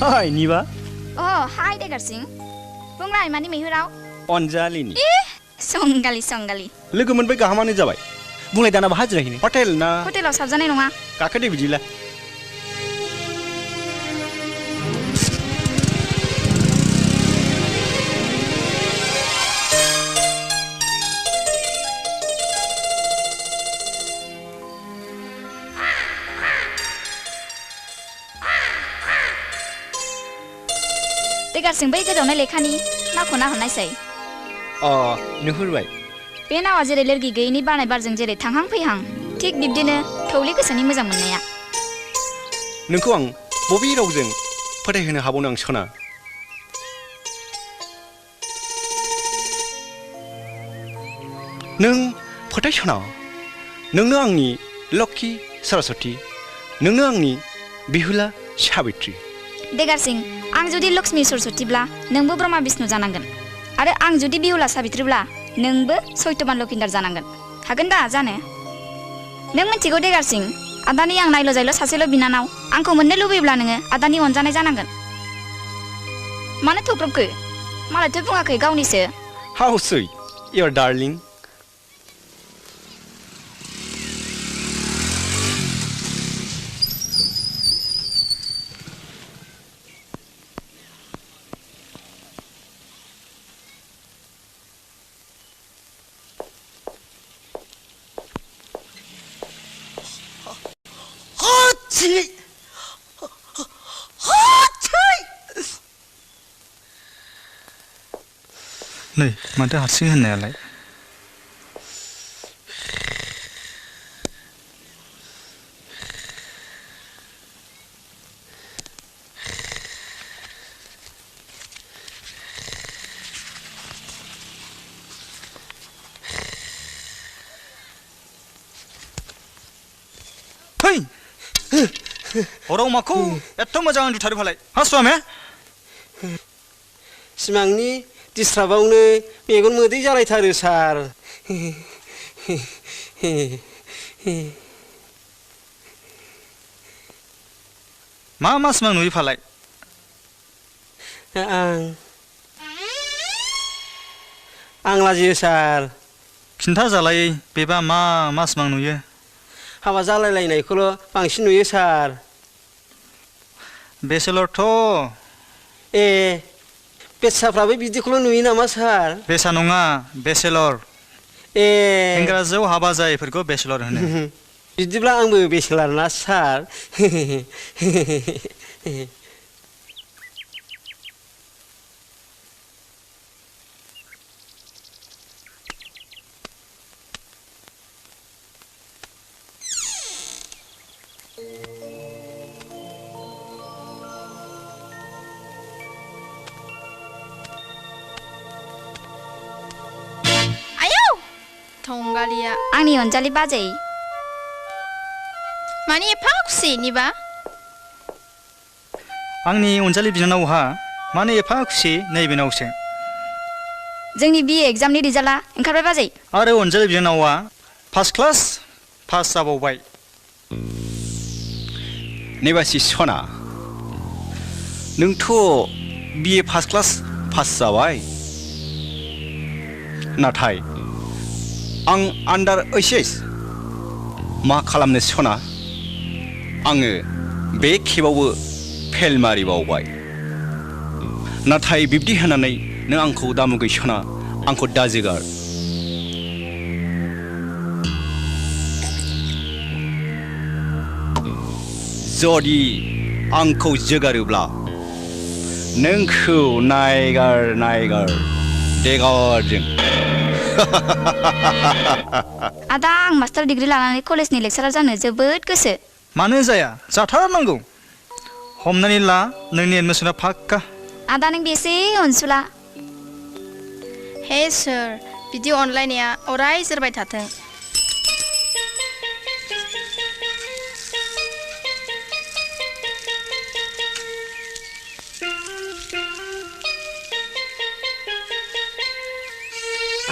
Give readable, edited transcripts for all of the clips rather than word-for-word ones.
Hai, Niba. Oh, hi Degarsin. Bunglai mani mehurau. Songali ni. Songali. Logo मोनबाय गाहामानो जाबाय. बुंलाय दाना बहा जिरायहैनो? हटेल ना? हटेलाव साबजानाय नङा. गाखोदे बिदिला. Degarsin बै गोजावनाय लेखानि नावखौ नाहरनायसै. नुहुरबाय. बे नावा जेरै लोरगि गैयैनि बानाय बारजों जेरै थांहां फैहां थिक बिब्दिनो थौले गोसोनि मोजां मोननाया. नोंखौ आं बबे रावजों फोथायहोनो हाबावनो आं सना? नों फोथायसना? नोंनो आंनि लक्ष्मी सरस्वती, नोंनो आंनि बिहुला साबित्री. देगारसिं, आं जुदि लक्ष्मी सरस्वतीब्ला नोंबो ब्रह्मा विष्णु जानांगोन. आरो आं जुदि बिहुला साबित्रीब्ला नोंबो सयतबान लखिन्दार जानांगोन. हागोन दा जानो? नों मिथिगौ देगारसिं, आदानि आं नायल' जायल' सासेल' बिनानाव. आंखौ मोननो लुबैब्ला नोङो आदानि अनजानाय जानांगोन. मानो थख्रबखो? मालायथ' बुङाखै गावनिसो. How sweet, your darling. नै माथो हारसिं होननायालाय? फै हराव माखौ एथ' मोजां उन्दुथारो फालाय? हासुवामे? सिमांनि दिस्ट्राबावनो मेगन मोदै जालायथारो सार. मा सिमां नुयो फालाय? आं लाजियो सार. खिन्था जालायै बेबा मा सिमां नुयो? हाबा जालायलायनायखौल' बांसिन नुयो सार. बेसेल'थ'. बेसाफ्राबो बिदिखौल' नुयो नामा सार? बेसा नङा, बेसेलर. इंराजियाव हाबा जायैफोरखौ बेसेलर होनो. बिदिब्ला आंबो बेसेलार ना सार? Songali आंनि अनजालि बाजै. मानि एफा खुसि निबा? आंनि अनजालि बिनानावहा मानो एफा खुसि नैबेनावसो? जोंनि BA एग्जामनि रिजाल्टआ ओंखारबाय बाजै. आरो अनजालि बिनानावा फार्स्ट क्लास पास जाबावबाय. नेबासि सना, नोंथ' BA फार्स्ट क्लास पास जाबाय. नाथाय आं आन्डार HS मा खालामनो सना? आङो बे खेबावबो फेल मारिबावबाय. नाथाय बिब्दि होनानै नों आंखौ दामुगै सना, आंखौ दाजोगार. जुदि आंखौ जोगारोब्ला नोंखौ नायगार देगारजों. आदा आं मास्टार डिग्री लानानै कलेजनि लेक्चारार जानो जोबोद गोसो. मानो जाया? जाथारनांगौ. हमनानै ला नोंनि एडमिसना फाक्का. आदा नों बेसे अनसुला. हे सोर, बिदि अनलायनाया अराय जोरबाय थाथों.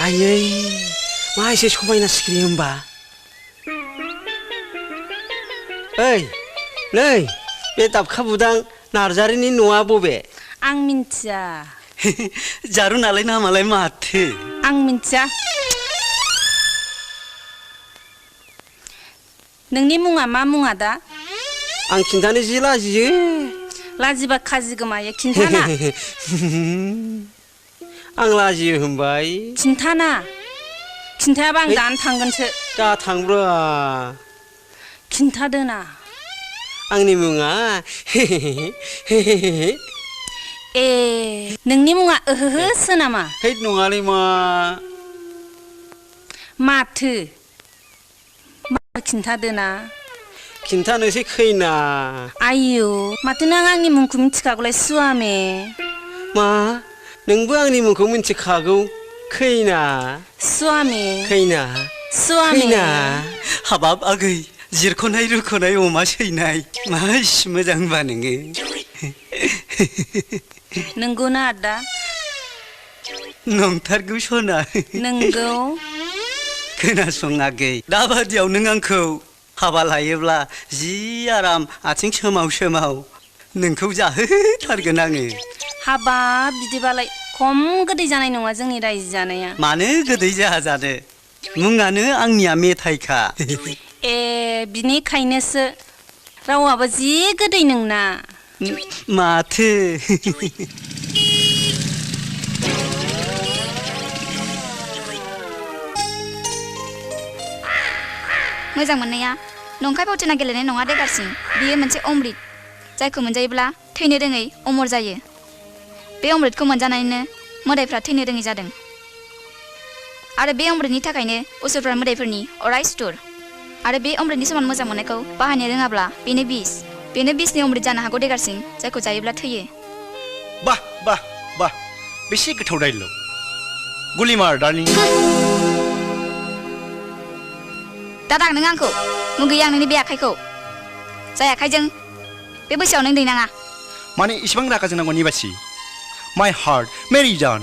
आयै मा एसे समायना सिखिरि होमबा? ओइ नै बे दाबखा बुदां नार्जारिनि न'आ बबे? आं मिन्थिया जारु नालाय नामालाय माथो आं मिन्थिया नोंनि मुङा मा मुङा दा? आं खिन्थानो जि लाजियो लाजिबा खाजि गोमायो खिन्थाना आं लाजियो होनबाय खिन्थाना खिन्थायाबा आं दानो थांगोनसो दा थांब्रा खिन्थादोना आंनि मुङा ए नोंनि मुङा ओहोहोसो नामा? हैद नङालै मा माथो खिन्थादोना खिन्थानोसै खैना आयौ माथो नों आंनि मुंखौ मिथिखागौलाय सुवामे मा नोंबो आंनि मुंखौ मिथिखागौ खैना सुवामे खैना सुवामे खैना हाबाब आगै जिरख'नाय रुख'नाय अमा सैनाय मा इसे मोजांबा नोङो नंगौना आदा नंथारगौ सना नंगौ खोनासं आगै दाबादियाव नों आंखौ हाबा लायोब्ला जि आराम आथिं सोमाव सोमाव नोंखौ जाहोथारगोन आङो हाबा बिदिबालाय खम गोदै जानाय नङा जोंनि रायजो जानाया मानो गोदै जाहा जानो मुङानो आंनिया मेथाइखा ए बिनिखायनोसो रावाबो जि गोदै नोंना माथो मोजां मोननाया नंखाय फावथिना गेलेनाय नङा दे गारसिं बियो मोनसे अमृत जायखौ मोनजायोब्ला थैनो रोङै अमर जायो बे अमृतखौ मोनजानानैनो मोदायफ्रा थैनो रोङै जादों आरो बे अमृतनि थाखायनो असुरफ्रा मोदायफोरनि अराय सुथुर आरो बे अमृतनि समान मोजां मोननायखौ बाहायनो रोङाब्ला बेनो बिसनि अमृत जानो हागौ दे गारसिं जायखौ जायोब्ला थैयो बाह बाह बाह बेसे गोथाव डायलग गुलिमार डार्लिं दादां नों आंखौ मुगैयो आं नोंनि बे आखाइखौ जाय आखाइजों बे बैसोआव नों दैनाङा माने इसिबां रागा जोंनांगौ निबासि माय हार्ट मेरि जान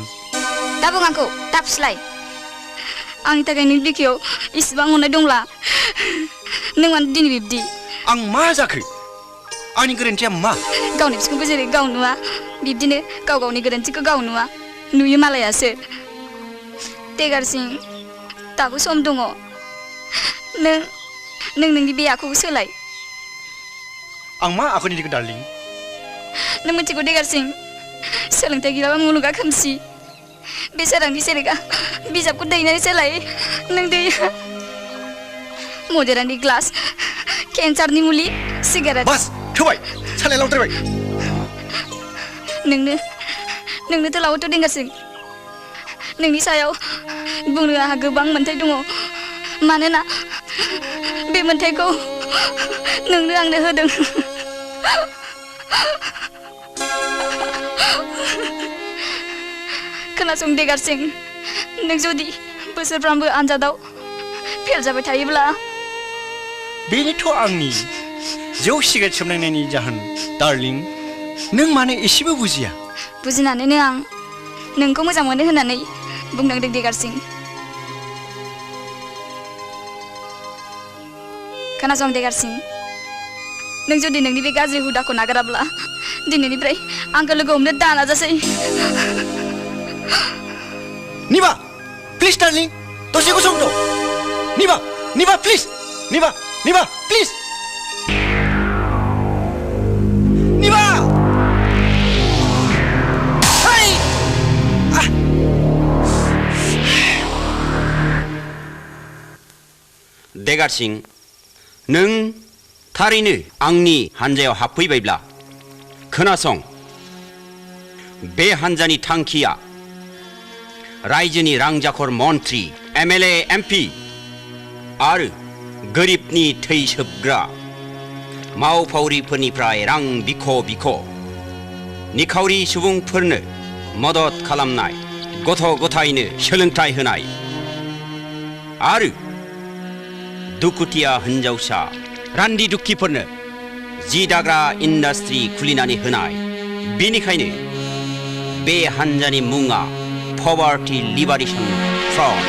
दा बुं आंखौ दा फुस्लाय आंनि थाखाय नों बिखायाव इसिबां अननाय दंब्ला नों मानो दिनै बिब्दि आं मा जाखो आंनि गोरोन्थिया मा गावनि बिखुंखौ जेरै गाव नुवा बिब्दिनो गाव गावनि गोरोन्थिखौ गाव नुवा नुयो मालायासो देगारसिं दाबो सम दङ नों नोंनि बे आखुखौ सोलाय आं मा आखुनि दिखौ डार्लिं नों मिथिगौ देगारसिं सोलोंथाइ गैयाबा मुलुगा खोमसि बे सोरांनि सेरेगा बिजाबखौ दैनानै सोलाय नों दैयो मदेरानि ग्लास केन्सारनि मुलि सिगारेट बास थोबाय सालाय लावद्रायबाय नोंनोथ' लावोथ' देगारसिं नोंनि सायाव बुंनो आंहा गोबां मोन्थाय दङ मानोना बे मोन्थायखौ नोंनो आंनो होदों खोनासं देगारसिं नों जुदि बोसोरफ्रामबो आन्जादाव फेल जाबाय थायोब्ला बेनोथ' आंनि जौ सिगारेट सोबनायनि जाहोन डार्लिं नों मानो एसेबो बुजिया बुजिनानैनो आं नोंखौ मोजां मोनो होननानै बुंनांदों देगारसिं खोनासं देगारसिं नों जुदि नोंनि बे गाज्रि हुदाखौ नागाराब्ला दिनैनिफ्राय आंखौ लोगो हमनो दा नाजासै निबा प्लिज डार्लिं दसे गसं द' निबा प्लिज निबा प्लिज निबा देगारसिं नों थारैनो आंनि हान्जायाव हाबफैबायब्ला खोनासं बे हान्जानि थांखिया रायजोनि रांजाखर मन्त्रि एमएलए एमपि आरो गोरिबनि थै सोबग्रा मावफावरिफोरनिफ्राय रां बिख' निखावरि सुबुंफोरनो मदद खालामनाय गथ' गथायनो सोलोंथाइ होनाय आरो दुखुथिया हिन्जावसा रान्दि दुखिफोरनो जि दाग्रा इन्डास्ट्रि खुलिनानै होनाय बेनिखायनो बे हान्जानि मुङा पभार्टी लिबारेशन फ्रन्ट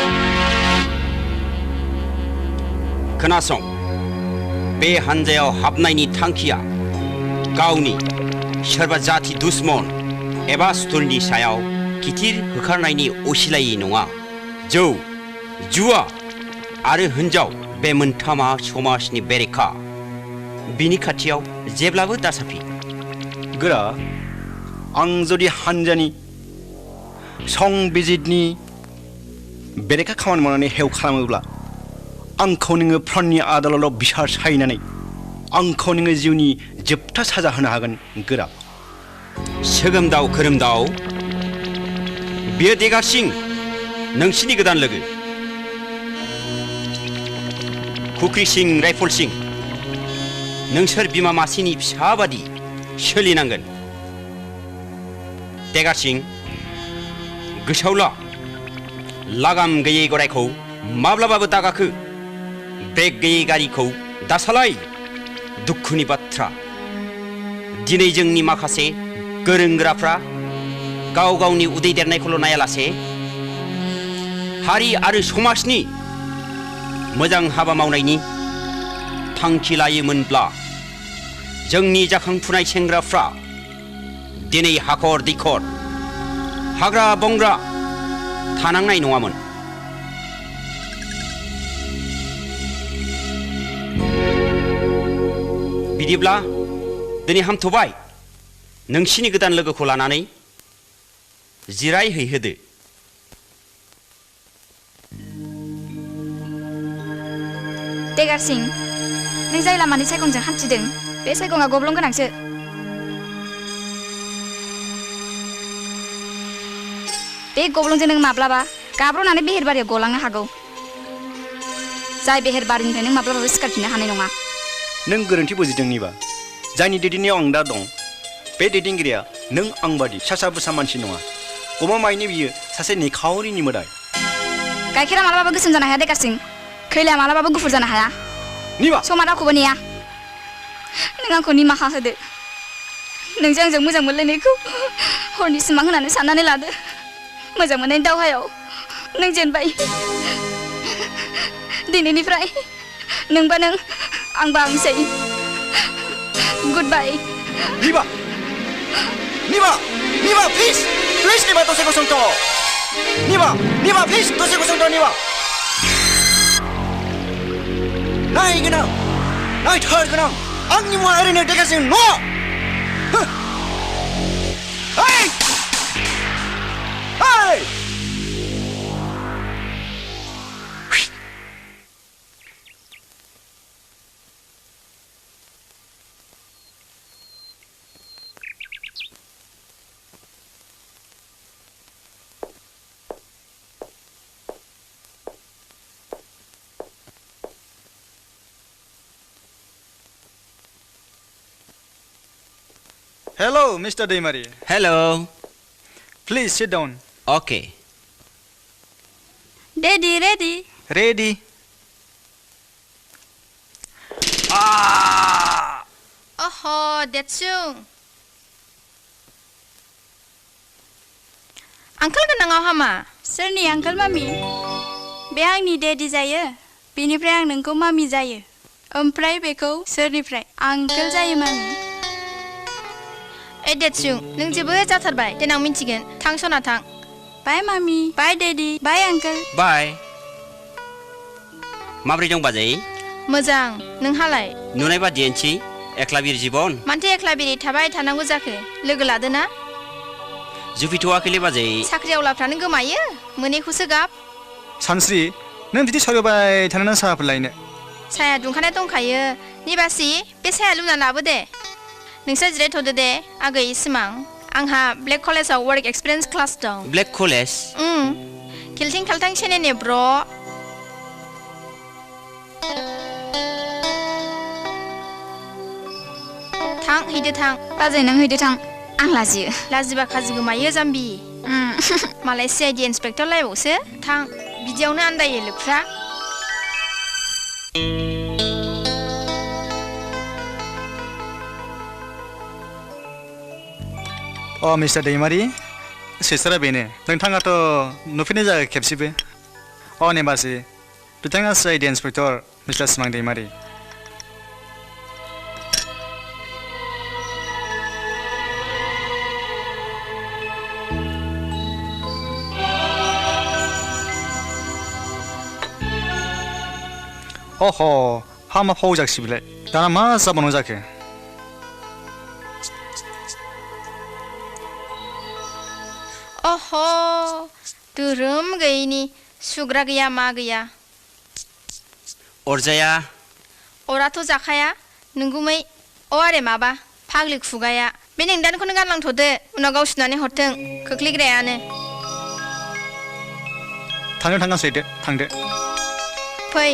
खोनासं बे हान्जायाव हाबनायनि थांखिया गावनि सोरबा जाथि दुश्मन एबा सुथुरनि सायाव गिदिर होखारनायनि असिलायै नङा जौ जुवा आरो हिन्जाव बे मोनथामा समाजनि बेरेखा बिनि खाथियाव जेब्लाबो दासाफि गोरा आं जुदि हानजानि संबिजितनि बेरेखा खामानि मावनानै हेव खालामोब्ला आंखौ नोङो फ्रन्टनि आदालताव बिसार सायनानै आंखौ नोङो जिउनि जोबथा साजा होनो हागोन गोरा सोगोमदाव खोरोमदाव बियो देगार सिं नोंसिनि गोदान लोगो खुख्रि सिं राइफल सिं नोंसोर बिमा मासेनि फिसा बादि सोलिनांगोन देगार सिं गोसोआव ला लागाम गैयै गरायखौ माब्लाबाबो दागाखो ब्रेक गैयै गारिखौ दासालाय दुखुनि बाथ्रा दिनै जोंनि माखासे गोरों गोराफ्रा गाव गावनि उदै देरनायखौल' नायालासे हारि आरो समाजनि मोजां हाबा मावनायनि थांखि लायोमोनब्ला जोंनि जाखांफुनाय सेंग्राफ्रा दिनै हाखर दैखर हाग्रा बंग्रा थानांनाय नङामोन बिदिब्ला दिनै हामथ'बाय नोंसिनि गोदान लोगोखौ लानानै जिरायहैहोदो देगार सिं नों जाय लामानि सायखंजों हान्थिदों बे सायखङा गब्लं गोनांसो बे गब्लंजों नों माब्लाबा गाब्र'नानै बेहेरबारियाव गलांनो हागौ जाय बेहेरबारिनिफ्राय नों माब्लाबाबो सिखारफिननो हानाय नङा नों गोरोन्थि बुजिदों निबा जायनि दैदेननायाव आं दा दं बे दैदेनगिरिया नों आं बादि सासा बुसा मानसि नङा गमामायैनो बियो सासे निखावरिनि मोदाय गाइखेरा मालाबाबो गोसोम जानो हाया देगार सिं खैलाया मालाबाबो गुफुर जानो हाया निबा समा रावखौबो नेया नों आंखौ निमाहा होदो नोंजों आंजों मोजां मोनलायनायखौ हरनि सिमां होनानै साननानै लादो मोजां मोननायनि दावहायाव नों जेनबाय दिनैनिफ्राय नोंबा नों आंबा आंसै गुड बाय निबा निबा निबा प्लिज प्लिज निबा दसे गसंथ' निबा निबा प्लिज दसे गसंथ' निबा नाय गोनां नायथार गोनां आंनि मुङा ओरैनो देगारसिं नङा Hey! Hey! Hello, Mr. Deimari. Hello. Please sit down. Okay. Daddy, ready? Ready? अहो देतसुं आंखाल गोनाङाव हामा सोरनि आंकोल मामि बे आंनि डेडि जायो बेनिफ्राय आं नोंखौ मामि जायो ओमफ्राय बेखौ सोरनिफ्राय आंकोल जायो मामि ए देतसुं नों जेबो जाथारबाय देनां मिन्थिगोन थां सना थां बाय मामि बाय डेडि बाय आंकोल Bye. माब्रै दं बाजै मोजां नोंहालाय नुनाय बादियैनोसै एकला बिर जिबन मानथो एकला बेरि थाबाय थानांगौ जाखो लोगो लादोना जुफिथ'वाखैलै बाजै साख्रि आवलाफ्रानो गोमायो मोनैखौसो गाब सानस्रि नों बिदि सावरायबाय थानो साहाफोर लायनो साया दुंखानाय दंखायो निबासि बे साया लुना लाबो दे नोंसोर जिरायथ'दो दे आगै सिमां आंहा ब्लेक कलेजाव वर्क एक्सपिरियेन्स क्लास दं ब्लेक कलेज खिलथिं खालथां सेनेने ब्र' थां हैदो थां बाजै नों हैदो थां आं लाजियो लाजिबा खाजि गोमायो जाम्बि मालाय CID इन्सपेक्टर लायबावसो थां बिदियावनो आन्दायो लोगफ्रा मिस्टार दैमारि सिस्टारा बेनो नोंथाङाथ' नुफेरनाय जायाखै खेबसेबो नेबासि बिथाङा CID इन्सपेक्टर मिस्टार सिमां दैमारि अह हामा फाव जाखिबिलाय दाना मा जाबावनो जाखो अह धोरोम गैयिनि सुग्रा गैया मा गैया अरजाया अराथ' जाखाया नोंगुमै अ आरे माबा फाग्लि खुगाया बे नोंदानखौनो गानलांथ'दो उनाव गाव सुनानै हरथों खोख्लैग्रायानो थांगासै दे थांदो फै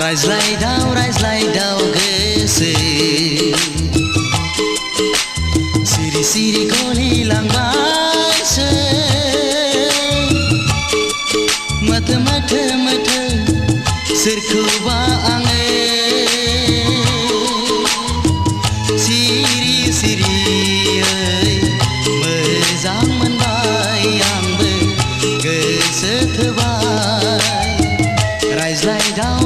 रायज्लायदाव गोसो सिरि सिरि गलिलांबायसो माथो माथो माथो सोरखौबा आङो सिरि सिरियै मोजां मोनबाय आंबो गोसो थोबाय रायज्लायदाव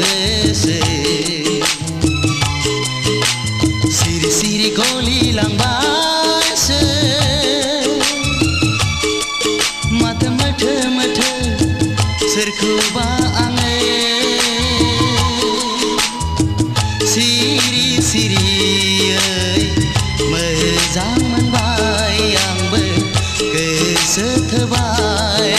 गोसो सिरि सिरि गलिलांबायसो माथो माथो माथो सोरखौबा आङो सिरि सिरियै मोजां मोनबाय आंबो गोसो थोबाय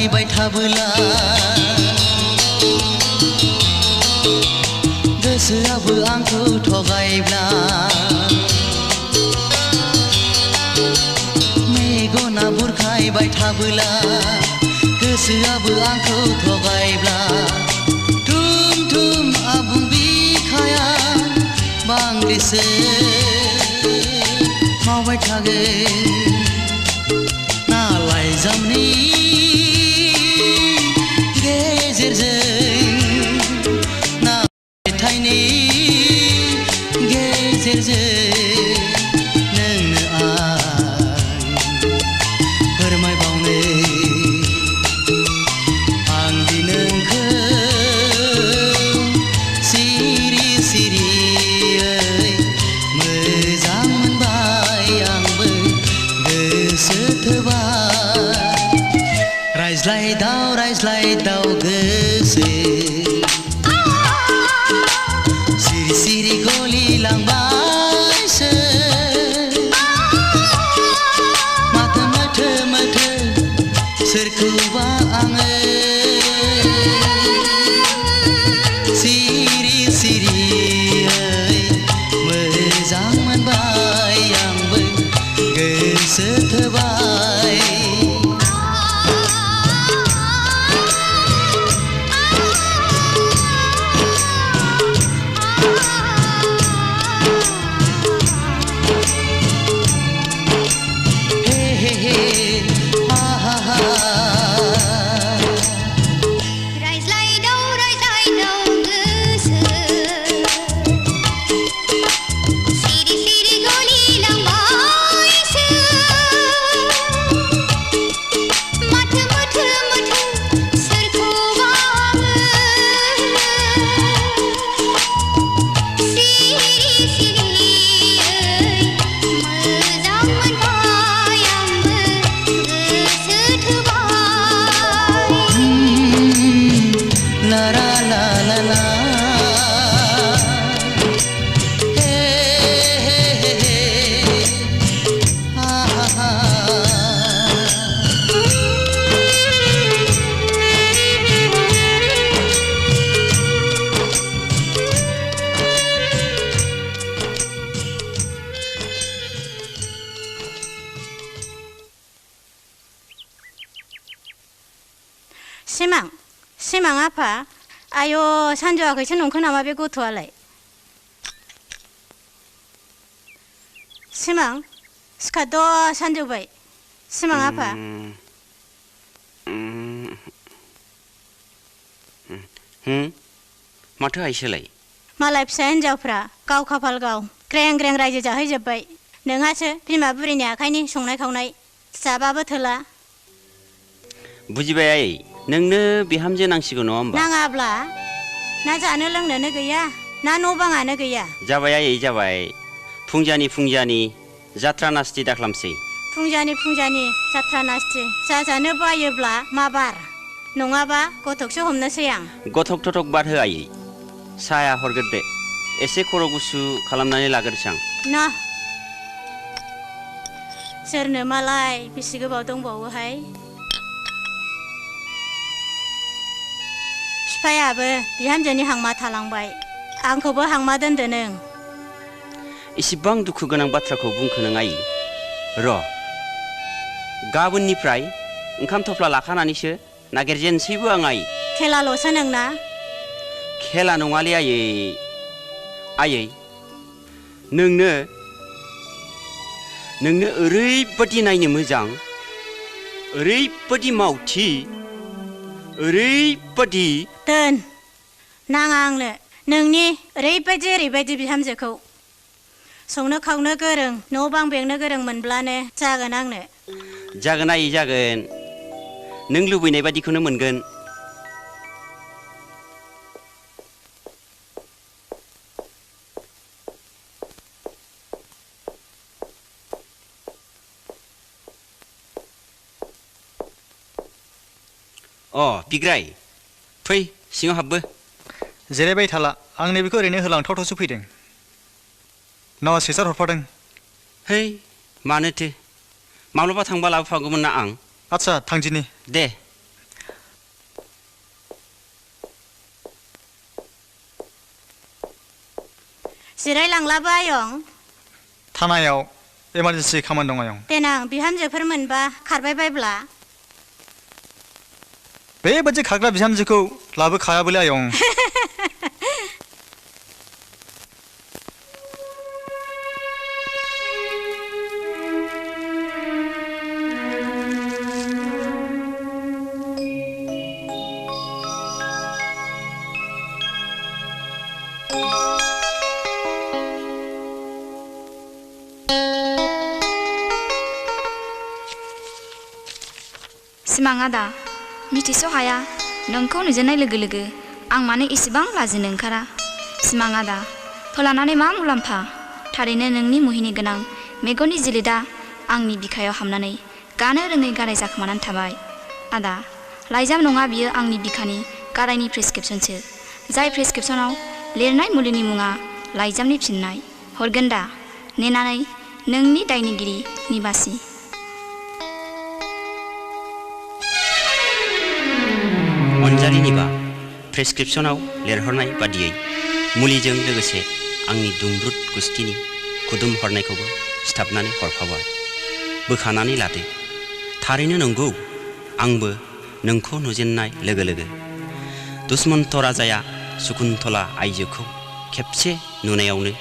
बुरखायबाय थाबोला गोसोआबो आंखौ थगायब्ला मेगना बुरखायबाय थाबोला गोसोआबो आंखौ थगायब्ला थुम थुम आबुं बिखाया बांग्रिसो मावबाय थागोन ना लाइजामनि गेजेरजों ना मेथाइनि गेजेरजों नोंनो आं फोरमायबावनो आं दि नोंखौ सिरि सिरियै मोजां मोनबाय आंबो गोसो थोबाय रायज्लायदाव गोसो सिरि सिरि गलिलांबायसो माथो माथो माथो सोरखौबा आङो सिरि सिरियै मोजां मोनबाय आंबो गोसो थोबाय सिमां आफा आय' सानजौआखैसो नंखो नामा बे गथ'आलाय सिमां सिखाद' सानजौबाय सिमां आफा माथो आइसोलाय मालाय फिसा हिन्जावफ्रा गाव खाफाल गाव ग्रें ग्रें रायजो जाहैजोब्बाय नोंहासो बिमा बुरिनि आखाइनि संनाय खावनाय जाबाबो थोला बुजिबाय आयै नोंनो बिहामजो नांसिगौ नङा होमबा नाङाब्ला ना जानो लोंनोनो गैया ना न' बाङानो गैया जाबाय आयै जाबाय फुंजानि जात्रा नास्ति दाख्लामसै फुंजानि जात्रा नास्ति जाजानो बायोब्ला मा बार नङाबा गथकसो हमनोसै आं गथक थथक बाद हो आयै साया हरग्रोदो एसे खर' गुसु खालामनानै लाग्रोसां ना सोरनो मालाय बेसे गोबाव दंबावोहाय बिफायाबो बिहामजोनि हांमा थालांबाय आंखौबो हांमा दोनदो नों इसिबां दुखु गोनां बाथ्राखौ बुंखो नों आयै र' गाबोननिफ्राय ओंखाम थफ्ला लाखानानैसो नागिरजेनसैबो आं आयै खेलाल'सो नोंना खेला नङालै आयै नोंनो ओरैबादि नायनो मोजां ओरैबादि मावथि ओरैबादि दोन नाङा आंनो नोंनि ओरैबायदि बिहामजोखौ संनो खावनो गोरों न' बां बेंनो गोरों मोनब्लानो जागोन आंनो जागोन आयै जागोन नों लुबैनाय बादिखौनो मोनगोन बिग्राय फै सिङाव हाबबो जिरायबाय थाला आं नैबेखौ ओरैनो होलांथावथावसो फैदों न' सिस्टार हरफादों है मानोथो माब्लाबा थांबा लाबोफागौमोन ना आं आच्छा थांदिनि दे जिरायलांलाबो आयं थानायाव इमारजेन्सि खामानि दं आयं देनां बिहामजोफोर मोनबा खारबाय बायब्ला बेबादि खाग्रा बिहामजोखौ लाबोखायाबोलै आयं सिमां आदा मिथिस' हाया नोंखौ नुजेननाय लोगो लोगो आं मानो इसेबां लाजिनो ओंखारा सिमां आदा फोलानानै मा मुलाम्फा थारैनो नोंनि मुहिनि गोनां मेगननि जिलिदा आंनि बिखायाव हाबनानै गानो रोङै गाराय जाखोमानानै थाबाय आदा लाइजाम नङा बियो आंनि बिखानि गारायनि प्रेसक्रिप्सनसो जाय प्रेसक्रिप्सनाव लिरनाय मुलिनि मुङा लाइजामनि फिननाय हरगोन दा नेनानै नोंनि दायनिगिरि निबासि अनजालिनिबा प्रेसक्रिप्सनाव लिरहरनाय बादियै मुलिजों लोगोसे आंनि दुंब्रुद गुस्थिनि खुदुम हरनायखौबो सिथाबनानै हरफाबाय बोखानानै लादो थारैनो नंगौ आंबो नोंखौ नुजेननाय लोगो लोगो दुष्मन्त राजाया शकुन्तला आइजोखौ खेबसे नुनायावनो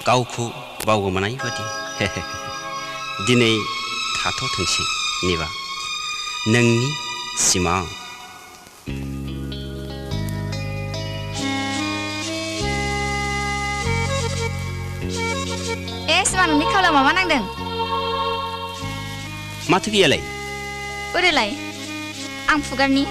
गावखौ बावगोमानाय बादि दिनै थाथ'थोंसै निबा नोंनि सिमां सिमां नोंनि खावलायाव माबा नांदों माथो गैयालाय बोरोलाय आं फुगारनि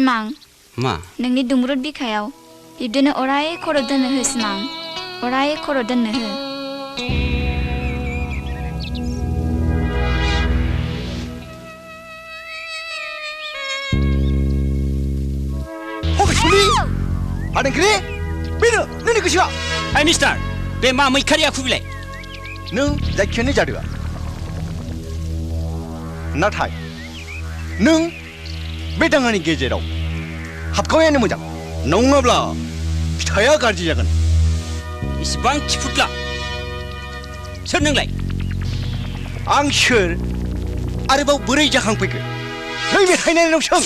सिमां मा नोंनि दुंब्रुद बिखायाव बिब्दिनो अराय खर' दोननो हो सिमां अराय खर' दोननो हो Ada kiri? Bina, nini kusiwa. Hai mister, be मा मैखारि आखु बिलाय नों जायखियानो जादोआ नाथाय नों बे दाङानि गेजेराव हाबखावैयानो मोजां नङाब्ला फिथाइया गाज्रि जागोन इसिबां खिफुदला सोर नोंलाय आं सोर आरोबाव बोरै जाखांफैखो नैबे थायनायनाव सों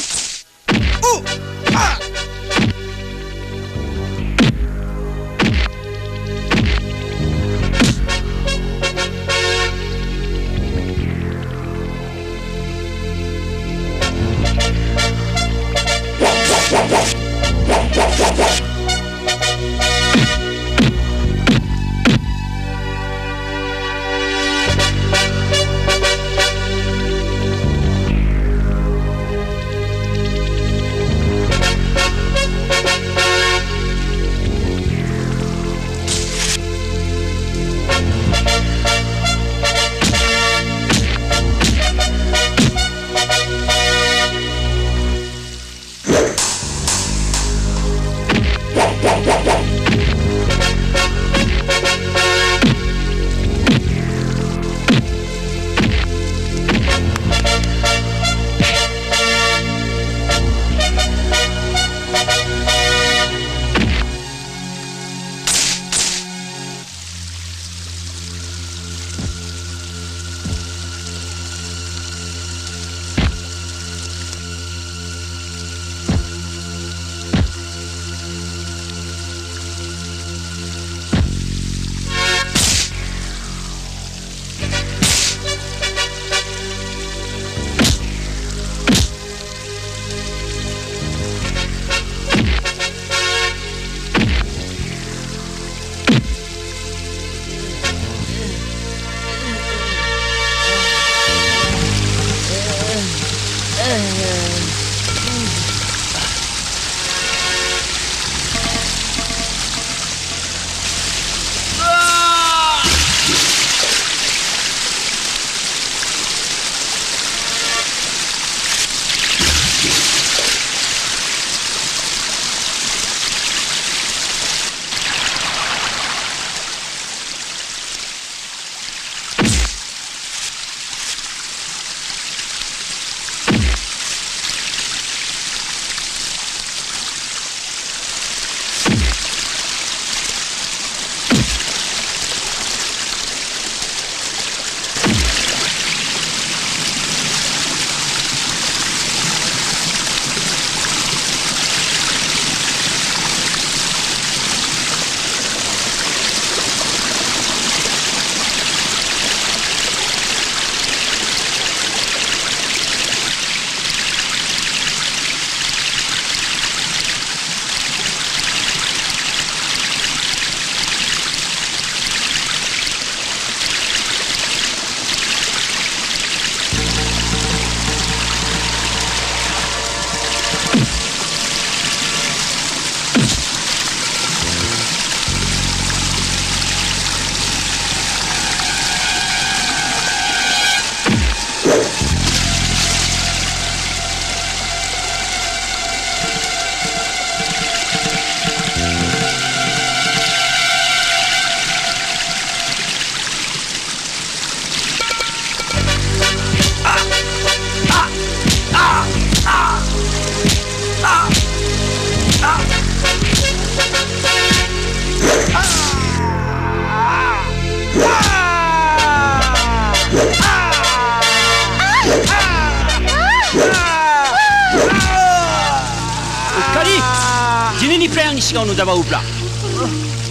दिनैनिफ्राय आंनि सिगाङाव नुजाबावोब्ला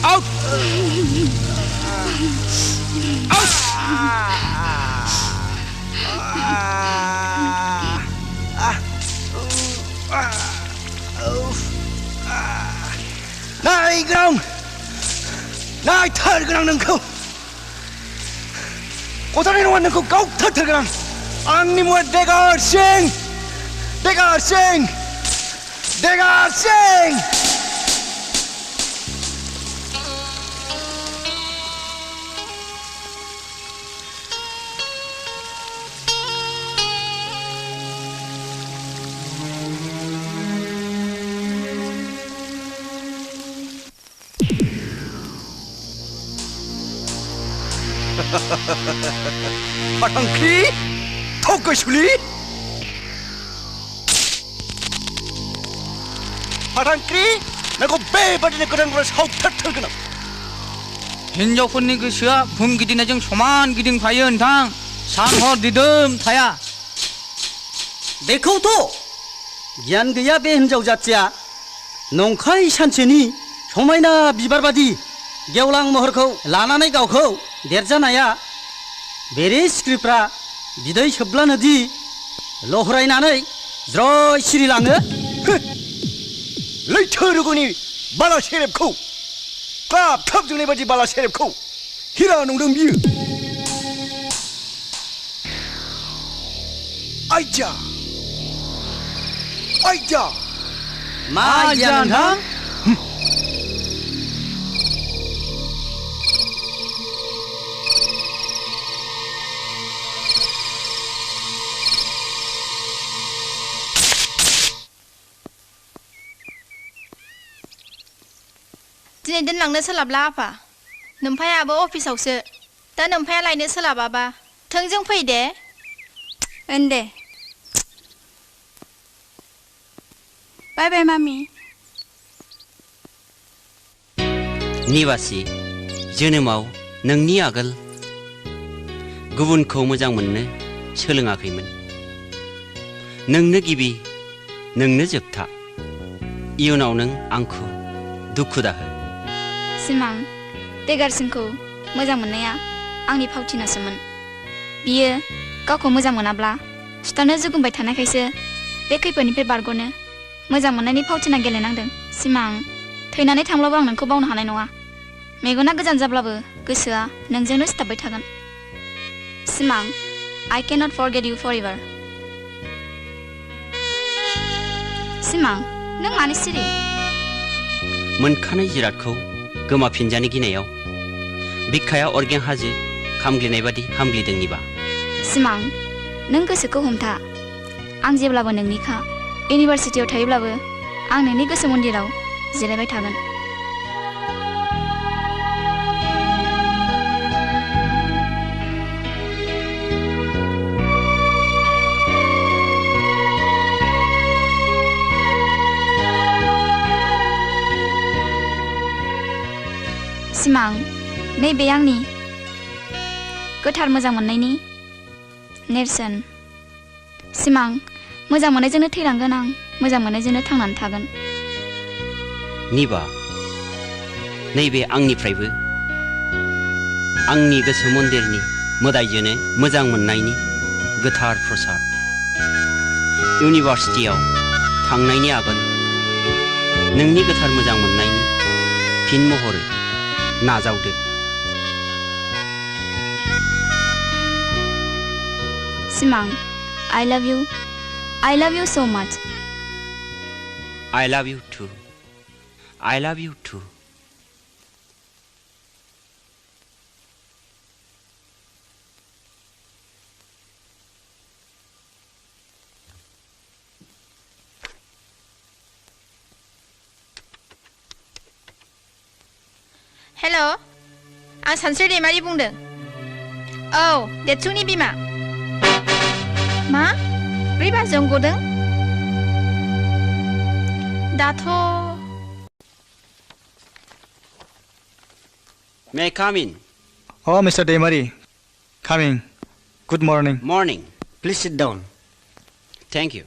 आउट नायग्रां नायथारगोन आं नोंखौ गथानाय नङा नोंखौ गावथारथारगोन आं आंनि मुङा देगार सिं Dega Singh! Patangkri, Thokashuli. Patangkri, nago bebaदिनो गोदान सावथारगोन. हिन्जावफोरनि गोसोआ बुहुम गिदिंनायजों समान गिदिंफायो नोंथां. सान हर दिदोम थाया. बेखौथ' गियान गैया बे हिन्जाव जाथिया नंखाय सानसेनि समायना बिबारबादि गेवलां महरखौ लानानै गावखौ देरजानाया बेरे सिख्रिफ्रा बिदै सोबब्लानोदि लहरायनानै ज्रय सिरिलाङो. लैथो रुगुनि बाला सेरेबखौ क्लाब थाब जोंनाय बादि बाला सेरेबखौ हिरा नंदों बियो. आइजा आइजा मा गियान नोंथां? दिनै दोनलांनो सोलाबला आफा. नोम्फायाबो अफिसावसो. दा नोम्फाया लायनो सोलाबाबा थोंजों फै दे. Own they. Bye bye mummy. निबासि जोनोमाव नोंनि आगोल गुबुनखौ मोजां मोननो सोलोङाखैमोन. नोंनो गिबि, नोंनो जोबथा. इयुनाव नों आंखौ दुखु दाहो. सिमां देगारसिंखौ मोजां मोननाया आंनि फावथिनासोमोन. बियो गावखौ मोजां मोनाब्ला सुथारनो जुगुमबाय थानायखायसो बे खैफोदनिफ्राय बारग'नो मोजां मोननायनि फावथिना गेलेनांदों. सिमां थैनानै थांब्लाबो आं नोंखौ बावनो हानाय नङा. मेगना गोजान जाब्लाबो गोसोआ नोंजोंनो सिथाबबाय थागोन. सिमां I cannot forget you forever. सिमां नों मानो सिरि? मोनखानाय जिरादखौ गोमाफिनजानो गिनायाव बिखाया अरगें हाजो खामग्लिनाय बादि हामग्लिदों निबा. सिमां नों गोसोखौ हमथा. आं जेब्लाबो नोंनिखा. इउनिभार्सिटियाव थायोब्लाबो आं नोंनि गोसो मन्दिराव जिरायबाय थागोन. सिमां नैबे आंनि गोथार मोजां मोननायनि नेरसोन. सिमां मोजां मोननायजोंनो थैलांगोन आं. मोजां मोननायजोंनो थांनानै थागोन. निबा नैबे आंनिफ्रायबो आंनि गोसो मन्दिरनि मोदायजोनो मोजां मोननायनि गोथार प्रसाद. इउनिभार्सिटियाव थांनायनि आगोल नोंनि गोथार मोजां मोननायनि फिन महरै नाजावदो. सिमां I love you. I love you so much. I love you too. I love you too. हेल' आं सानस्रि दैमारि बुंदों. औ देतसुंनि बिमा. मा 4 बाजियाव गदों? दाथ' May I come in? Oh, Mr. Deimari. Coming. Good morning. Morning. Please sit down. Thank you.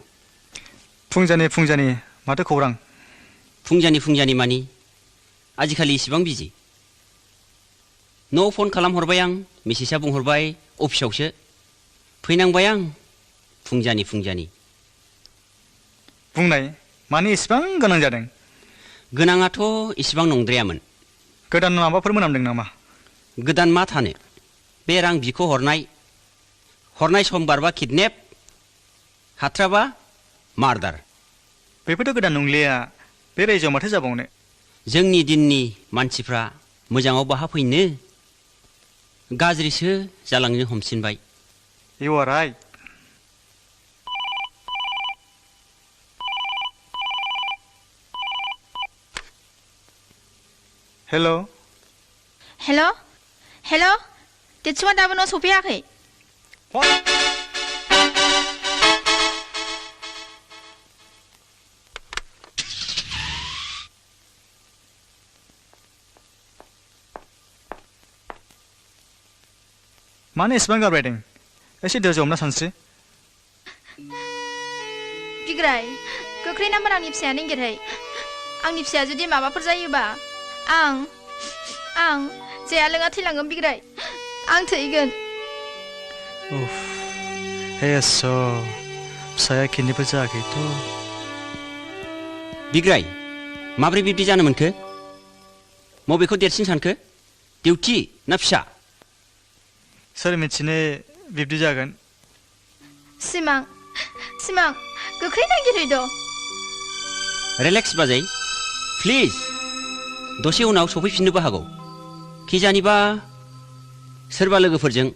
फुंजानि माथो खौरां? फुंजानि मानि आजिखालि इसिबां बिजि. न' फन खालामहरबाय आं. मिसेसआ बुंहरबाय अफिसावसो. फैनांबाय आं. फुंजानि बुंनाय मानो इसिबां गोनां जादों? गोनाङाथ' इसिबां नंद्रायामोन. गोदान माबाफोर मोनामदों नामा? गोदान मा थानो? बे रां बिख' हरनाय सम बारबा किडनेप, हाथ्राबा मार्डार. बेफोरथ' गोदान नंलिया बे रायजोआव माथो जाबावनो जोंनि दिननि मानसिफ्रा मोजाङाव बाहा फैनो गाज्रिसो जालांनो हमसिनबाय You are right. Hello. हेल' हेल' देतसुआ दाबो न' सफैयाखै What? मानो एसेबां गारबायदों एसे दोजौ हमना सानस्रि बिग्राय गोख्रै नाम्बार आंनि फिसाया निंगिरहै आंनि फिसाया जुदि माबाफोर जायोबा आं जाया लोङा थैलांगोन बिग्राय आं थैगोन हे इसोर फिसाया किडनिबो जायाखैथ' बिग्राय माब्रै बिब्दि जानो मोनखो मबेखौ देरसिन सानखो डिउटि ना फिसा सोर मिथिनो बिब्दि जागोन सिमां गोख्रै नागिरहैद' रिलेक्स बाजै प्लिज दसे उनाव सफैफिननोबो हागौ खिजानिबा सोरबा लोगोफोरजों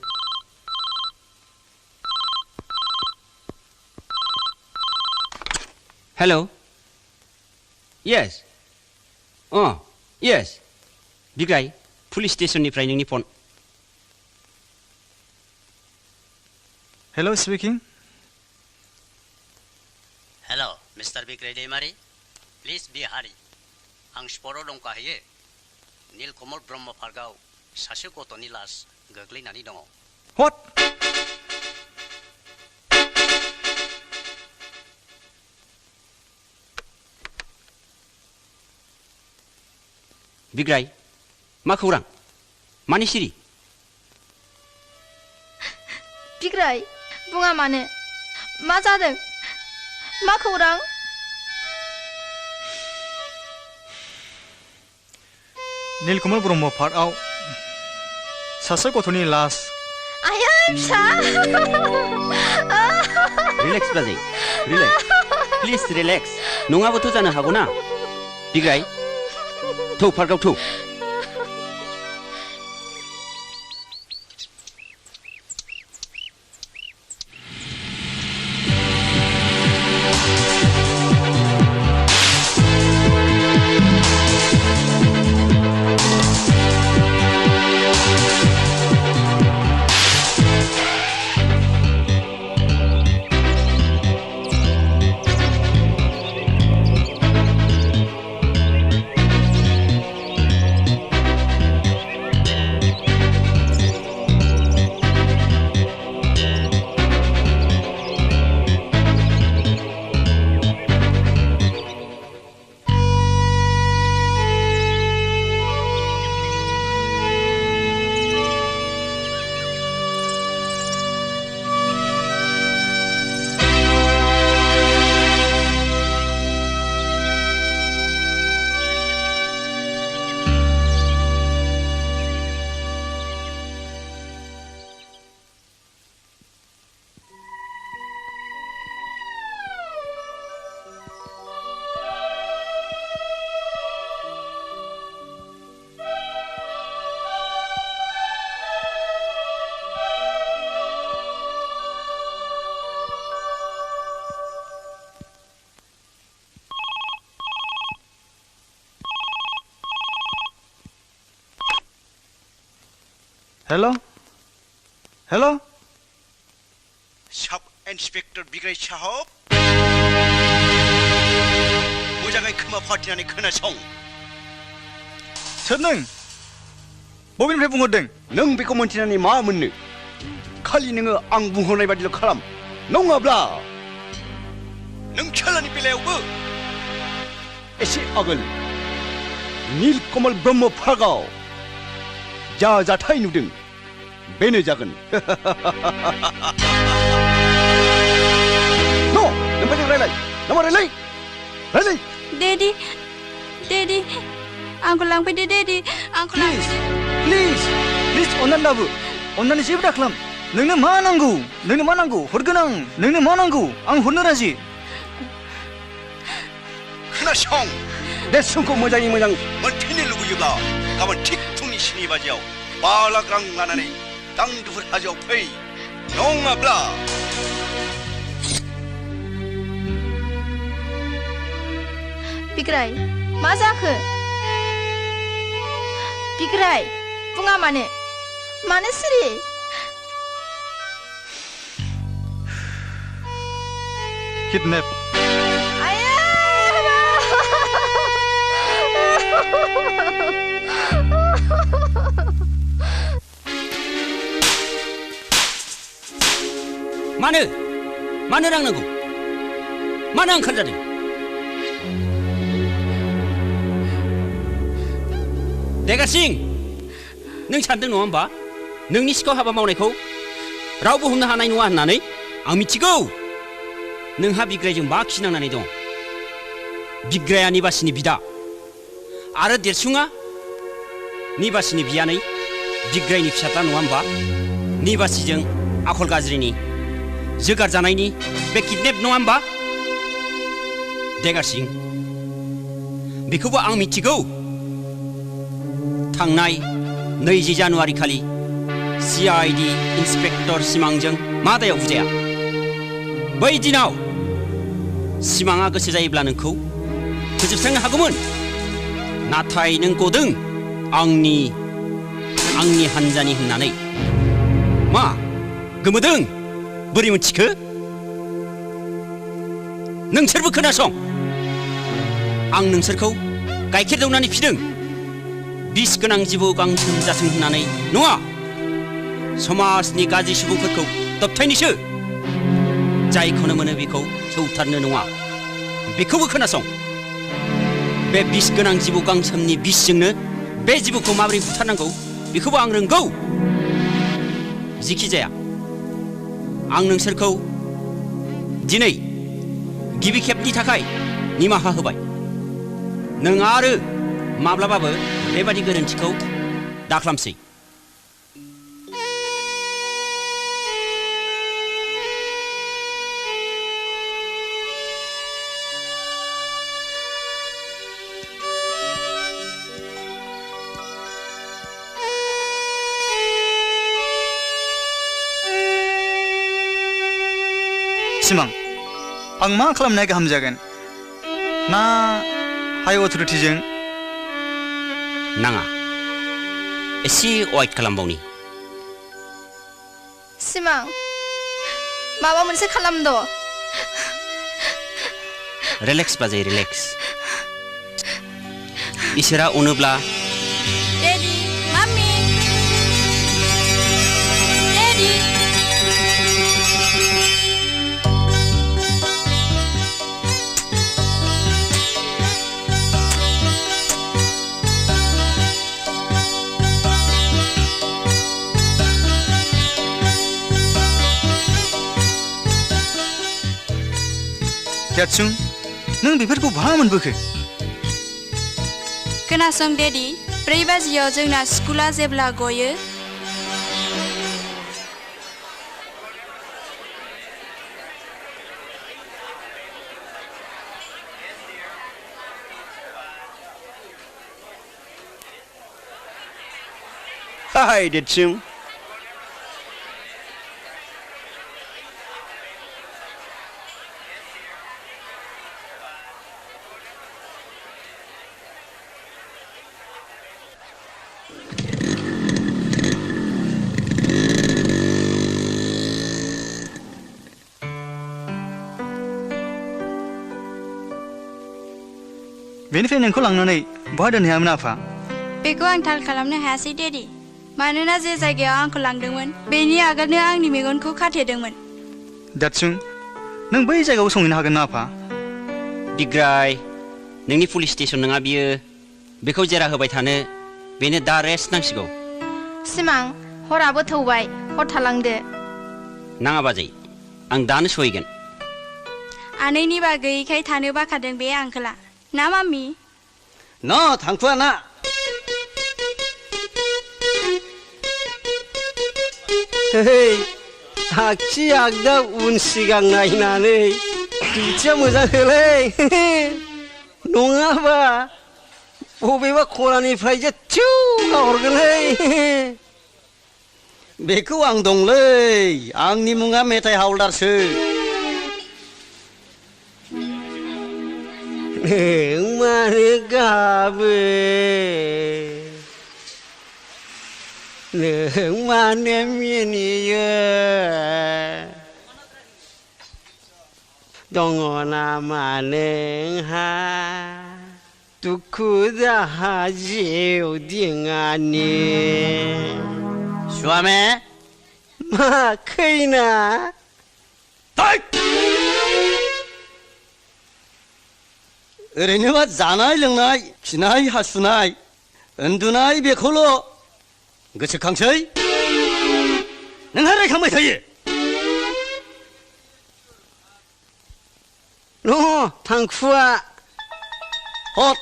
हेल' येस येस बिग्राय पुलिस स्टेशननिफ्राय नोंनि phone Hello, speaking. Hello, Mr. Bigray Deimari. Please be hurry. आं स्पटआव दंखायो नीलकमल ब्रह्म पार्कआव सासे गथ'नि लास गोग्लैनानै दङ What? बिग्राय मा खौरां मानि सिरि बिग्राय बुङा मानो मा जादों मा खौरां नीलकमल ब्रह्म पार्कआव सासे गथ'नि लास आया फिसा रिलेक्स बाजै रिलेक्स प्लिज रिलेक्स नङाबोथ' जानो हागौ ना बिग्राय थौ पार्कआव थौ Hello? Hello? साब इन्सपेक्टर बिग्राय साहब मोजाङै खोमा फाथिनानै खोनासं सोर नों बबेनिफ्राय बुंहरदों नों बेखौ मोनथिनानै मा मोननो खालि नोङो आं बुंहरनाय बादिल' खालाम नङाब्ला नों खेलानि बेलायावबो एसे आगोल नीलकमल ब्रह्म पार्कआव जा जाथाय नुदों बेनो जागोन नो नोंजों रायलाय Daddy, Daddy, आंखौ लांफैदो Daddy, आंखौ लांफैदो प्लिज अन्नानै लाबो अन्नानै जेबो दाखालाम नोंनो मा नांगौ हरगोन आं नोंनो मा नांगौ आं हरनो राजि खोनासं लेसनखौ मोजाङै मोजां मोनफिननो लुबैयोब्ला गाबोन थिग फुंनि 7 बाजियाव 5 लाख रां लानानै दांदुफुर हाजोआव फै नङाब्ला बिग्राय मा जाखो बिग्राय बुङा मानो सिरि किडनेप मानो रां नांगौ मानो आंखाल जादों देगा सिं नों सानदों नङा होमबा नोंनि सिखाव हाबा मावनायखौ रावबो हमनो हानाय नङा होननानै आं मिथिगौ नोंहा बिग्रायजों मा खिनांनानै दं बिग्राया निबासिनि बिदा आरो देरसुङा निबासिनि बियानै बिग्रायनि फिसाज्ला नङा होमबा निबासिजों आखल गाज्रिनि जोगार जानायनि बे किडनेप नङा होमबा देगा सिं बेखौबो आं मिथिगौ थांनाय 20 जानुवारि खालि CID इन्सपेक्टर सिमांजों मा दायाव बुजाया बै दिनाव सिमाङा गोसो जायोब्ला नोंखौ फोजोबस्रांनो हागौमोन नाथाय नों गदों आंनि हानजानि होननानै मा गोमोदों बोरै मोनथिखो नोंसोरबो खोनासं आं नोंसोरखौ गाइखेर दौनानै फिदों बिस गोनां जिबौ गांसोम जाथों होननानै नङा समाजनि गाज्रि सुबुंफोरखौ दबथायनोसो जायखौनो मोनो बेखौ सौथारनो नङा बेखौबो खोनासं बे बिस गोनां जिबौ गांसोमनि बिसजोंनो बे जिबौखौ माबोरै बुथारनांगौ बेखौबो आं रोंगौ जिखि जाया आं नोंसोरखौ दिनै गिबि खेबनि थाखाय निमाहा होबाय नों आरो माब्लाबाबो बेबादि गोरोन्थिखौ दाख्लामसै सिमां आं मा खालामनाया गाहाम जागोन ना हाइ अथ'रिटिजों नाङा एसे वाइट खालामबावनि सिमां माबा मोनसे खालामद रिलेक्स बाजै रिलेक्स इसोरा अनोब्ला Daddy, Mommy. Daddy. देरसुं नों बेफोरखौ बहा मोनबोखो खोनासं डेडी 4 बाजियाव जोंना स्कुला जेब्ला गयो Hi, Ditsung. बेनिफ्राय नोंखौ लांनानै बहा दोनहैयामोन आफा बेखौ आं थाल खालामनो हायासै डेडी मानोना जे जायगायाव आंखौ लांदोंमोन बेनि आगोलनो आंनि मेगनखौ खाथेदोंमोन देरसुं नों बै जायगायाव संहैनो हागोन ना आफा बिग्राय नोंनि पुलिस स्टेशन नङा बियो बेखौ जेरा होबाय थानो बेनो दा रेस्ट नांसिगौ सिमां हराबो थौबाय हर थालांदो नाङा बाजै आं दानो सहैगोन आनैनि बागैखाय थानो बाखादों बे आंखोला ना माम्मी न थांथ'आ ना हे आगसि आगदा उन सिगां नायनानै दिन्थिया मोजां होलै नङाबा बबेबा खनानिफ्रायसो थिउ गाहरगोनलै बेखौ आं दंलै आंनि मुङा मेथाइ हावलदारसो नों मानो गाबो नों मानो मिनियो दङ नामा नोंहा दुखु दाहा जिउ दिङानि सुवामे मा खैना ओरैनोबा जानाय लोंनाय खिनाय हासुनाय उन्दुनाय बेखौल' गोसोखांसै नोंहा रायखांबाय थायो न' थांखुआ हद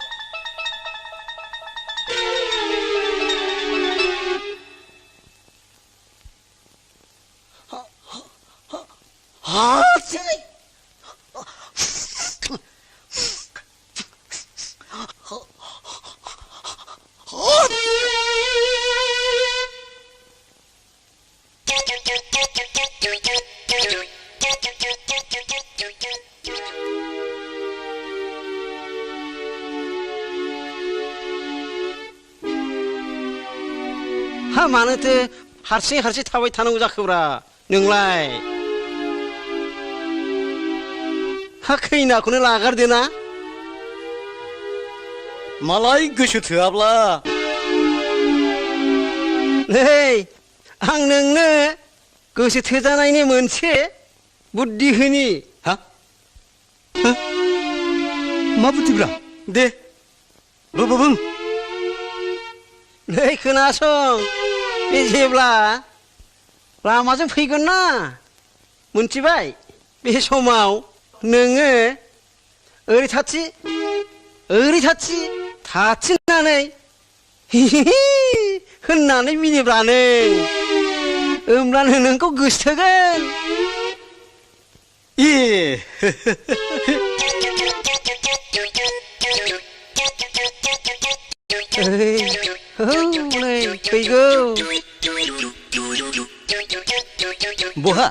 हा मानोथो हारसिं हारसिं थाबाय थानांगौ जाखोब्रा नोंलाय हा खैनाखौनो लागारदोना मालाय गोसो थोआब्ला नै आं नोंनो गोसो थोजानायनि मोनसे बुद्धि होनि हा मा बुद्धिब्रा दे बुं नै खोनासं बे जेब्ला लामाजों फैगोन ना मोनथिबाय बे समाव नोङो ओरै थाथि थाथिनानै हिहि होननानै मिनिब्ला नों होमब्लानो नोंखौ गोसोथोगोन ए हौलै फैगौ बहा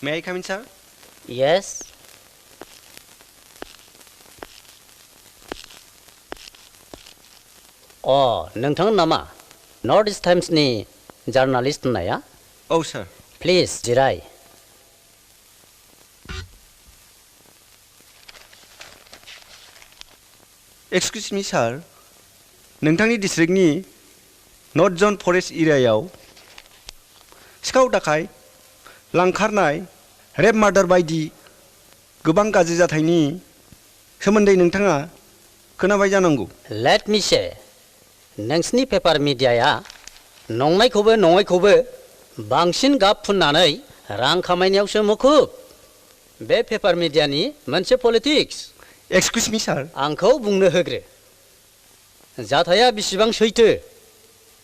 May I come in, sir? Yes. नोंथां नामा नर्थ इस्ट टाइम्सनि जार्नालिस्ट होननाया औ सार प्लिज जिराय एक्सकिउज मी सार नोंथांनि डिस्ट्रिक्टनि नर्थ जन फरेस्ट एरियायाव सिखाव दाखाय लांखारनाय रेप मार्डार बायदि गोबां गाज्रि जाथायनि सोमोन्दै नोंथाङा खोनाबाय जानांगौ लेट मी से नोंसिनि पेपार मिडियाया नङैखौबो बांसिन गाब फुननानै रां खामायनायावसो मुखुब बे पेपार मिडियानि मोनसे पलिटिक्स एक्सकिउज मी सार आंखौ बुंनो होग्रो जाथाया बेसेबां सैथो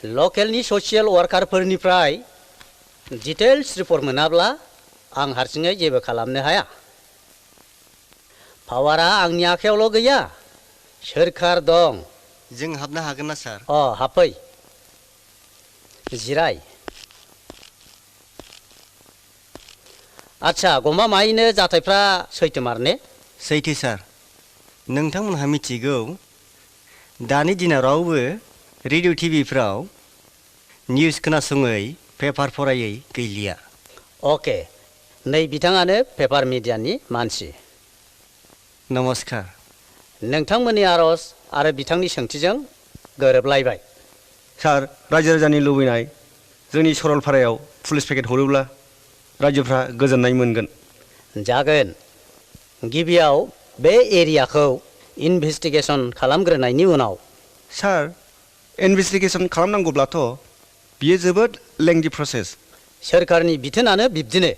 लकेलनि ससियेल वार्कारफोरनिफ्राय डिटेल्स रिपर्ट मोनाब्ला आं हारसिङै जेबो खालामनो हाया पावारा आंनि आखायावल' गैया सोरखार दं जों हाबनो हागोन ना सार? हाबफै जिराय आच्छा गमामायैनो जाथायफ्रा सैथोमार ने? सैथो सार। नोंथांमोनहा मिथिगौ दानि दिनाव रावबो रेडिअ टिभिफ्राव निउज खोनासङै पेपार फरायै गैलिया। अके नै बिथाङानो पेपार मिडियानि मानसि। नमस्कार। नोंथांमोननि आर'ज आरो बिथांनि सोंथिजों गोरोबलायबाय। सार रायजो राजानि लुबैनाय जोंनि सरलपारायाव पुलिस पेकेट हरोब्ला रायजोफ्रा गोजोननाय मोनगोन। जागोन। गिबियाव बे एरियाखौ इनभेस्टिगेसन खालामग्रोनायनि उनाव। सार इनभेस्टिगेसन खालामनांगौब्लाथ' बियो जोबोद लेंदि प्रसेस। सोरखारनि बिथोनानो बिब्दिनो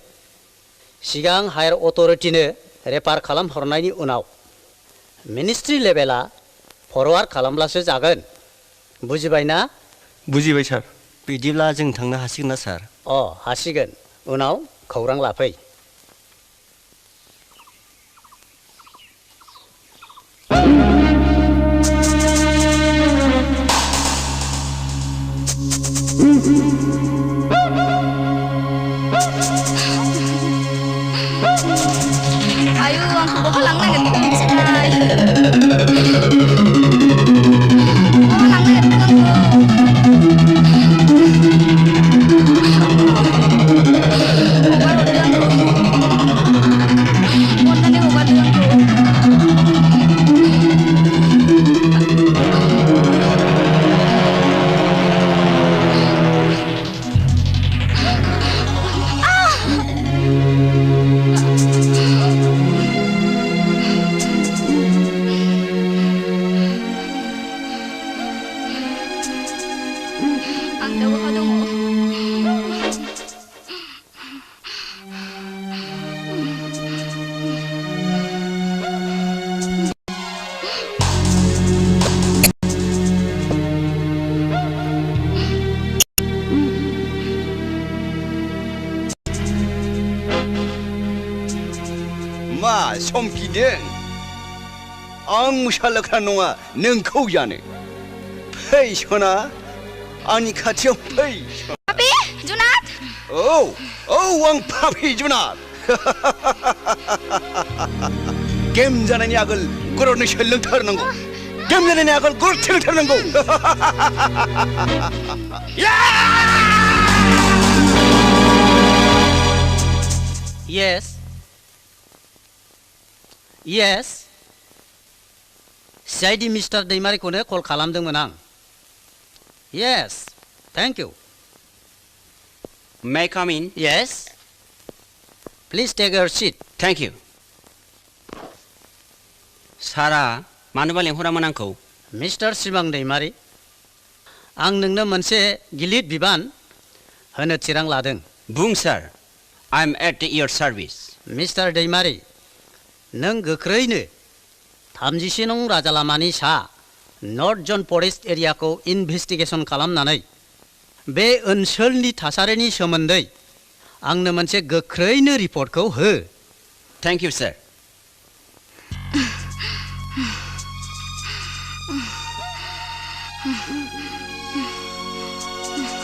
सिगां हायार अथ'रिटिनो रेफार खालामहरनायनि उनाव मिनिस्ट्रि लेभेला फरवार्ड खालामब्लासो जागोन। बुजिबाय ना? बुजिबाय सार। बिदिब्ला जों थांनो हासिगोन ना सार? हासिगोन। उनाव खौरां लाफै। Ayo, aku bawa lang nagat sekali. Oh, lang nagat मा समखिदों? आं मोसालोख्रा नङा नोंखौ जानो। फै सना आंनि खाथियाव फै। पापी जुनाद। आं पापी जुनाद। गेम जानायनि आगोल गरदनै सोलोंथारनांगौ। गेम जानायनि आगोल गरद सोलोंथारनांगौ। Yes. CID मिस्टार दैमारिखौनो कल खालामदोंमोन आं। Yes. Thank you. May I come in? Yes. Please take your seat. Thank you. सारा मानोबा लेंहरामोन आंखौ? मिस्टार सिमां दैमारि, आं नोंनो मोनसे गिलिर बिबान होनो थिरां लादों। बुं sir, I am at your service. Mister Daimary, नों गोख्रैनो 37 नं राजालामानि सा नर्थ जन फरेस्ट एरियाखौ इनभेस्टिगेसन खालामनानै बे ओनसोलनि थासारिनि सोमोन्दै आंनो मोनसे गोख्रैनो रिपर्टखौ हो। Thank you, sir.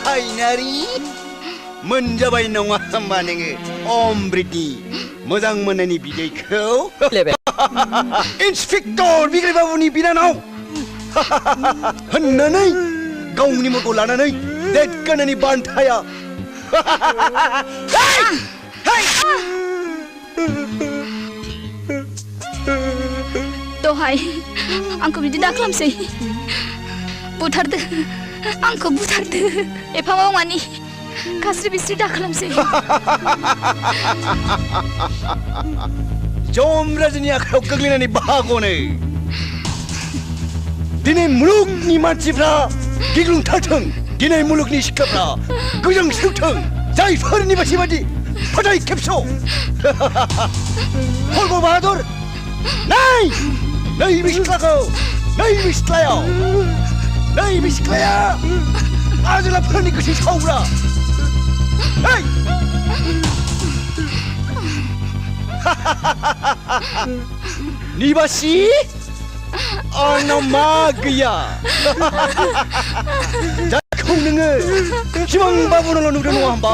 हायनारि मोनजाबाय नङा होमबा नोङो अमृतनि मोजां मोननायनि बिदैखौ? इन्सपेक्टर बिग्राय बाबुनि बिनानाव होननानै गावनि मुंखौ लानानै देरगानायनि बान्थाया दहाय आंखौ बिदि दाखालामसै बुथारदो आंखौ बुथारदो एफाबाव मानि गाज्रि बिस्रि दाखालामसै जमराजनि आखायाव गोग्लैनानै बाहागोनो दिनै मुलुगनि मानसिफ्रा गिग्लुंथारथों दिनै मुलुगनि सिख्लाफ्रा गोजांस्रिवथों जायफोरनि बायदि फोथाय खेबस' फर्ग बाहादुर नै नैबे सिख्लाखौ नैबे सिख्लायाव नैबे सिख्लाया आजोलाफोरनि गोसो सावग्रा निबासि आंनाव मा गैया जायखौ नोङो सिमांबा बुनाल' नुदों नङा होमबा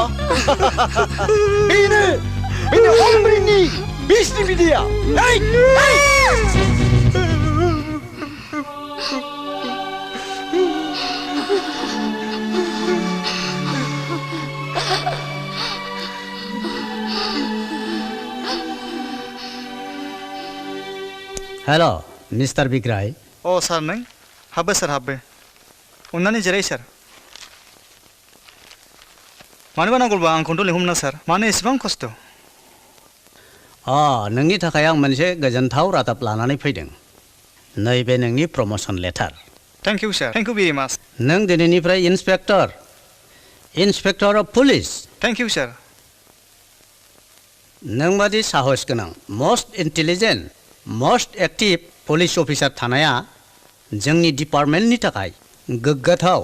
बेनो अमृतनि बिसनि बिदैया हेल' मिस्टार बिग्राय अ सार नों हाबो सार हाबो अन्नानै जिराय सार मानोबा नांगौबा आंखौथ' लिंहरमोन ना सार मानो एसेबां खस्थ' नोंनि थाखाय आं मोनसे गोजोनथाव रादाब लानानै फैदों नैबे नोंनि promotion letter thank you sir thank you very much नों दिनैनिफ्राय inspector of police thank you sir नों बादि साहस गोनां most intelligent most active police officer थानाया जोंनि डिपार्टमेन्टनि थाखाय गोग्गाथाव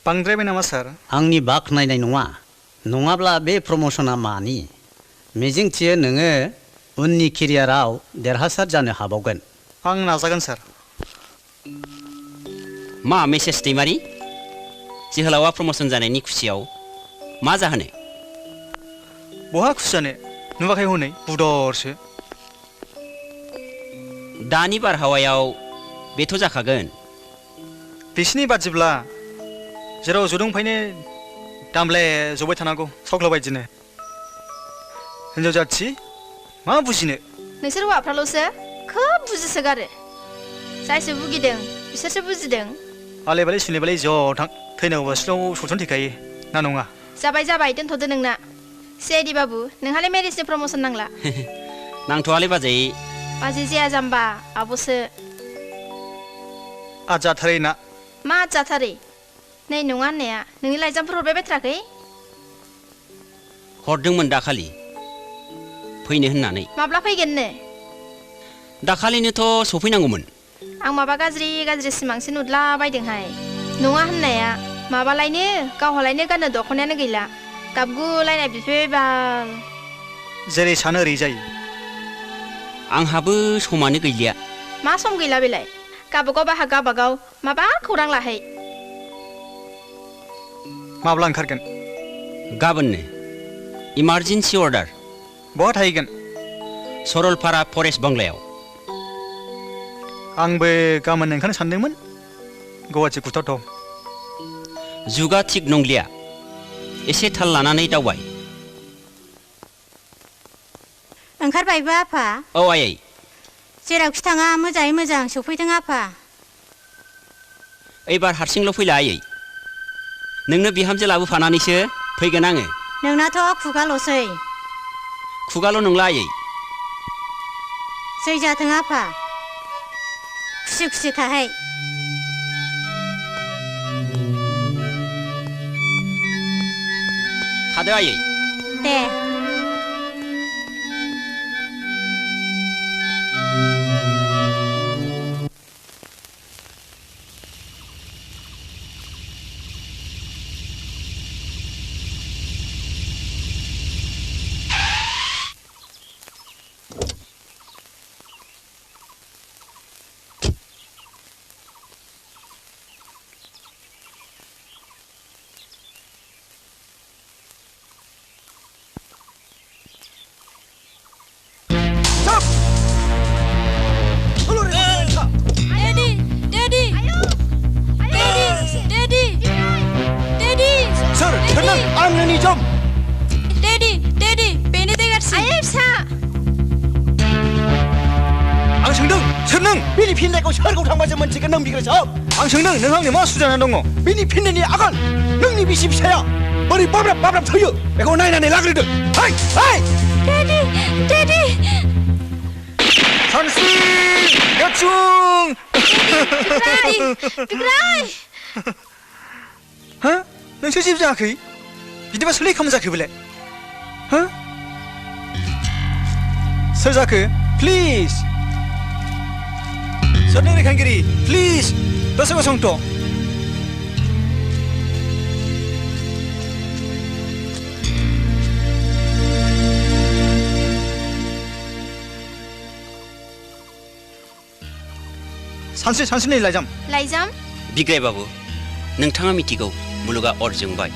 बांद्रायबाय नामा सार आंनि बाख्नायनाय नङा नङाब्ला बे प्रम'सना मानि मिजिंथियो नोङो उननि केरियाराव देरहासार जानो हाबावगोन आं नाजागोन सार मा मिसेस दैमारि जोहोलावा प्रम'सन जानायनि खुसियाव मा जाहोनो बहा खुसि जानो नुवाखै हनै बुदरसो दानि बारहावायाव बेथ' जाखागोन बिसिनि बादिब्ला जेराव जदोंफायनो दामले जबाय थानांगौ सावख्ला बायदिनो हिन्जाव जाथि मा बुजिनो नोंसोर हौवाफ्राल'सो खोब बुजिसोगारो जायसो बुगिदों बिसोरसो बुजिदों आलेबाले सुलेबाले ज' थां थैनांगौबा सिलाव सौसन थैखायो ना नङा जाबाय दोनथ'दो नोंना सिआइडि बाबु नोंहालाय मेरिजनि प्रम'सन नांला नांथ'वालै बाजै बाजै जाया जाम्बा आब'सो आजाथारै ना मा जाथारै नै नङा होननाया नोंनि लाइजामफोर हरबाय बायथ्राखै हरदोंमोन दाखालि फैनो होननानै माब्ला फैगोननो दाखालिनोथ' सफैनांगौमोन आं माबा गाज्रि सिमांसो नुदला बायदोंहाय नङा होननाया माबालायनो गावहालायनो गाननो दख'नायानो गैला गाबगुलायनाय बिफैबाय बाल जेरै सानो ओरै जायो आंहाबो समानो गैलिया मा सम गैला बेलाय गावबागाव माबा खौरां लाहै माब्ला ओंखारगोन गाबोननो इमारजेन्सि अर्डार बहा थाहैगोन सरलपारा फरेस्ट बंग्लायाव आंबो गाबोन ओंखारनो सानदोंमोन गुवाहाटि कुटावथ' जुगा थिग नंलिया एसे थाल लानानै दावबाय ओंखारबायबो आफा औ आयै जेरावखि थाङा मोजाङै मोजां सफैदों आफा एबार हारसिंल' फैला आयै नोंनो बिहामजो लाबोफानानैसो फैगोन आङो नोंनाथ' खुगाल'सै खुगाल' नंला आयै जै जाथों आफा खुसि थाहै थादो आयै दे बिनि फिननायखौ सोरखौ थांबासो मोनथिगोन नों बिग्राय साहब आं सोंदों नों आंनि मा सुजाना दङ बिनि फिननायनि आगान नोंनि बिसि फिसाया बोरै बाब्राब थैयो बेखौ नायनानै लाग्रोदो डेडी सानस्रि याचुं बिग्राय हा नोंसो जेबो जायाखै बिदिबा सोलै खालाम जाखो बेलाय हा सोर जाखो प्लिज सोरनि रैखागिरि प्लिज दसे गसंथ' सानसे लाइजाम लाइजाम बिग्राय बाबु नोंथाङा मिथिगौ मुलुगा अर जोंबाय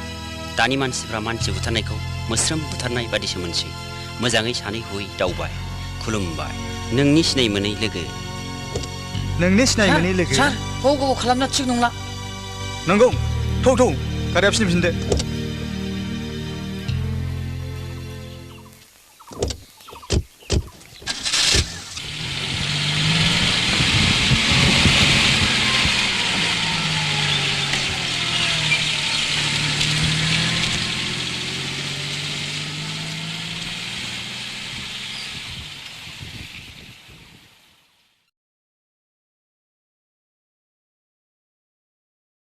दानि मानसिफ्रा मानसि बुथारनायखौ मोस्रोम बुथारनाय बादिसो मोनसै मोजाङै सानै हयै दावबाय खुलुमबाय नोंनि सिनाय मोनै लोगो सार गाव गाव खालामना थिग नंला नंगौ थौ गारिया फिनफिनदो